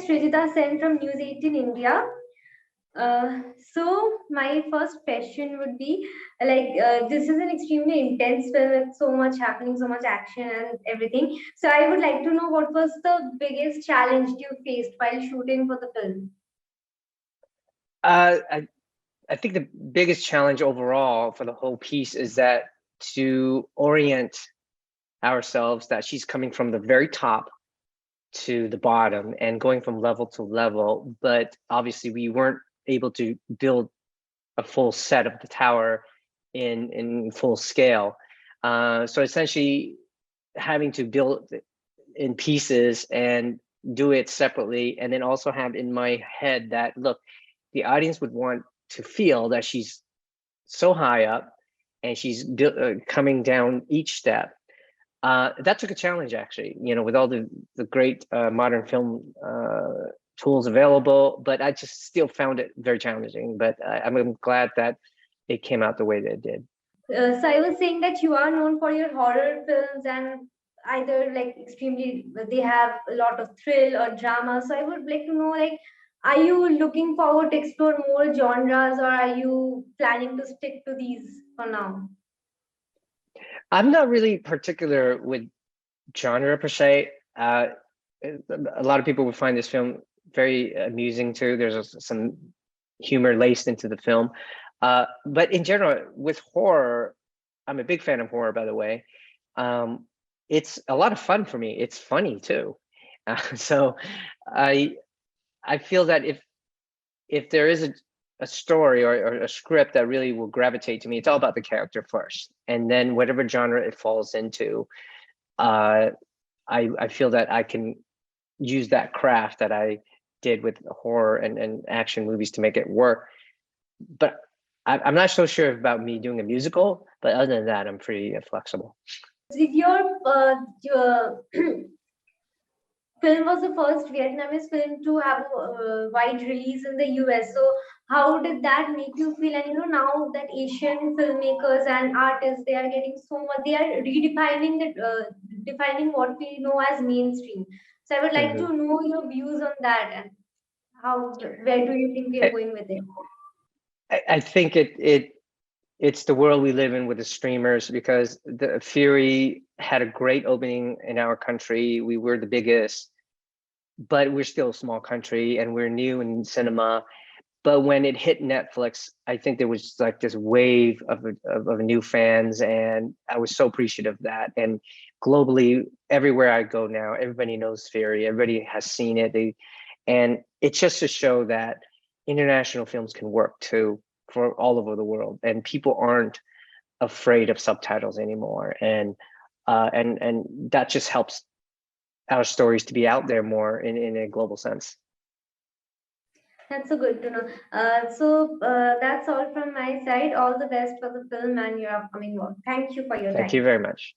Srijita Sen from News 18 India. So my first question would be this is an extremely intense film with so much happening, so much action and everything. So I would like to know what was the biggest challenge you faced while shooting for the film? Uh, I, I think the biggest challenge overall for the whole piece is that to orient ourselves that she's coming from the very top to the bottom and going from level to level, but obviously we weren't able to build a full set of the tower in full scale. So essentially having to build in pieces and do it separately, and then also have in my head that, look, the audience would want to feel that she's so high up and she's coming down each step. That took a challenge, actually, with all the great modern film tools available, but I just still found it very challenging. But I'm glad that it came out the way that it did. So I was saying that you are known for your horror films and either like extremely they have a lot of thrill or drama. So I would like to know are you looking forward to explore more genres or are you planning to stick to these for now? I'm not really particular with genre per se. A lot of people would find this film very amusing too. There's some humor laced into the film. But in general, with horror, I'm a big fan of horror, by the way. It's a lot of fun for me. It's funny too. So I feel that if there is a story or a script that really will gravitate to me, it's all about the character first, and then whatever genre it falls into, I feel that I can use that craft that I did with horror and action movies to make it work. But I'm not so sure about me doing a musical, but other than that, I'm pretty flexible. If your film was the first Vietnamese film to have a wide release in the US. So how did that make you feel? And now that Asian filmmakers and artists they are getting so much, they are redefining defining what we know as mainstream. So I would like to know your views on that and where do you think we are going with it? I think it's the world we live in with the streamers, because the Fury had a great opening in our country. We were the biggest, but we're still a small country and we're new in cinema. But when it hit Netflix, I think there was like this wave of new fans, and I was so appreciative of that. And globally, everywhere I go now, everybody knows Fury. Everybody has seen it. And it's just to show that international films can work too, for all over the world, and people aren't afraid of subtitles anymore. And that just helps our stories to be out there more in a global sense. That's so good to know. That's all from my side. All the best for the film and your upcoming work. Thank you for your time. Thank you very much.